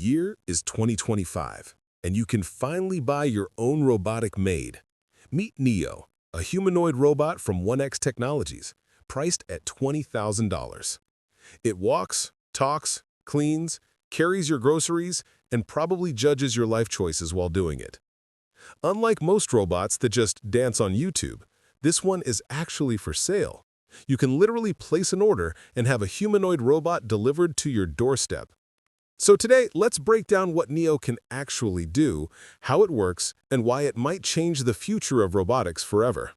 year is 2025, and you can finally buy your own robotic maid. Meet Neo, a humanoid robot from 1X Technologies, priced at $20,000. It walks, talks, cleans, carries your groceries, and probably judges your life choices while doing it. Unlike most robots that just dance on YouTube, this one is actually for sale. You can literally place an order and have a humanoid robot delivered to your doorstep. So today, let's break down what Neo can actually do, how it works, and why it might change the future of robotics forever.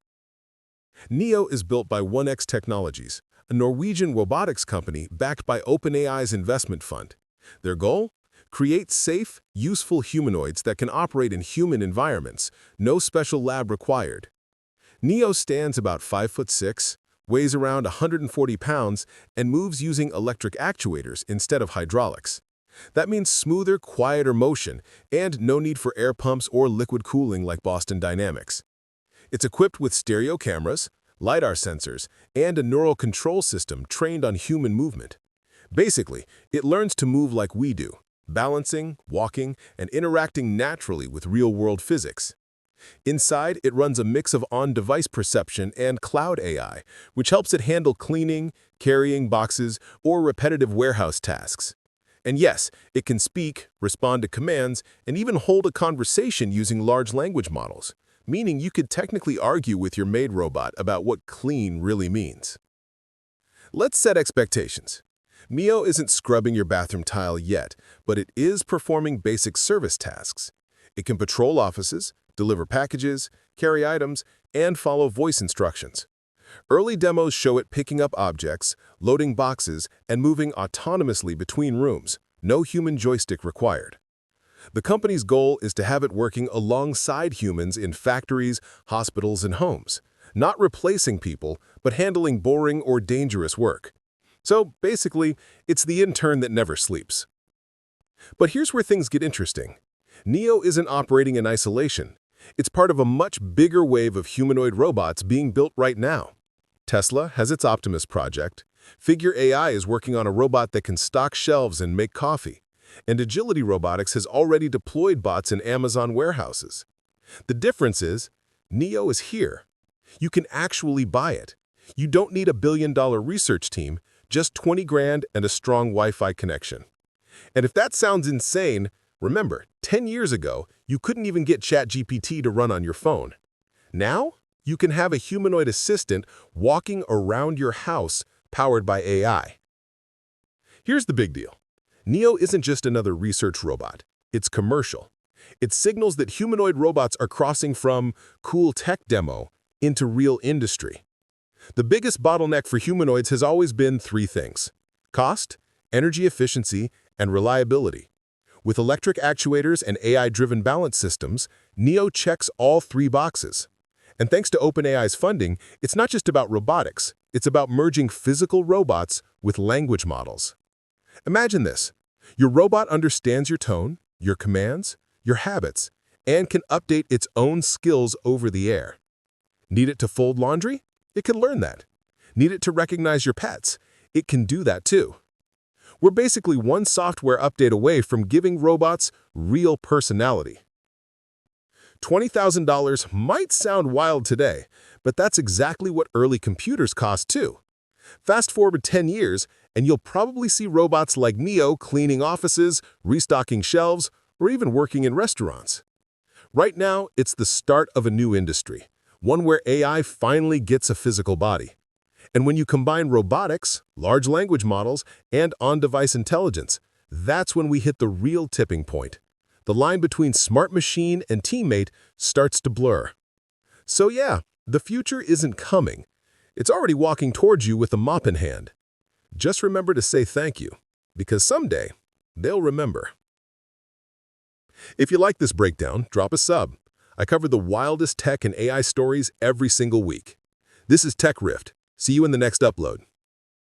Neo is built by 1X Technologies, a Norwegian robotics company backed by OpenAI's investment fund. Their goal? Create safe, useful humanoids that can operate in human environments, no special lab required. Neo stands about 5'6", weighs around 140 pounds, and moves using electric actuators instead of hydraulics. That means smoother, quieter motion, and no need for air pumps or liquid cooling like Boston Dynamics. It's equipped with stereo cameras, LiDAR sensors, and a neural control system trained on human movement. Basically, it learns to move like we do, balancing, walking, and interacting naturally with real-world physics. Inside, it runs a mix of on-device perception and cloud AI, which helps it handle cleaning, carrying boxes, or repetitive warehouse tasks. And yes, it can speak, respond to commands, and even hold a conversation using large language models, meaning you could technically argue with your maid robot about what clean really means. Let's set expectations. Neo isn't scrubbing your bathroom tile yet, but it is performing basic service tasks. It can patrol offices, deliver packages, carry items, and follow voice instructions. Early demos show it picking up objects, loading boxes, and moving autonomously between rooms, no human joystick required. The company's goal is to have it working alongside humans in factories, hospitals, and homes, not replacing people, but handling boring or dangerous work. So basically, it's the intern that never sleeps. But here's where things get interesting. Neo isn't operating in isolation. It's part of a much bigger wave of humanoid robots being built right now. Tesla has its Optimus project, Figure AI is working on a robot that can stock shelves and make coffee, and Agility Robotics has already deployed bots in Amazon warehouses. The difference is, Neo is here. You can actually buy it. You don't need a billion-dollar research team, just 20 grand and a strong Wi-Fi connection. And if that sounds insane, remember, 10 years ago, you couldn't even get ChatGPT to run on your phone. Now, you can have a humanoid assistant walking around your house powered by AI. Here's the big deal. Neo isn't just another research robot. It's commercial. It signals that humanoid robots are crossing from cool tech demo into real industry. The biggest bottleneck for humanoids has always been three things: cost, energy efficiency, and reliability. With electric actuators and AI-driven balance systems, Neo checks all three boxes. And thanks to OpenAI's funding, it's not just about robotics, it's about merging physical robots with language models. Imagine this. Your robot understands your tone, your commands, your habits, and can update its own skills over the air. Need it to fold laundry? It can learn that. Need it to recognize your pets? It can do that too. We're basically one software update away from giving robots real personality. $20,000 might sound wild today, but that's exactly what early computers cost too. Fast forward 10 years, and you'll probably see robots like Neo cleaning offices, restocking shelves, or even working in restaurants. Right now, it's the start of a new industry, one where AI finally gets a physical body. And when you combine robotics, large language models, and on-device intelligence, that's when we hit the real tipping point. The line between smart machine and teammate starts to blur. So yeah, the future isn't coming. It's already walking towards you with a mop in hand. Just remember to say thank you, because someday, they'll remember. If you like this breakdown, drop a sub. I cover the wildest tech and AI stories every single week. This is Techrift. See you in the next upload.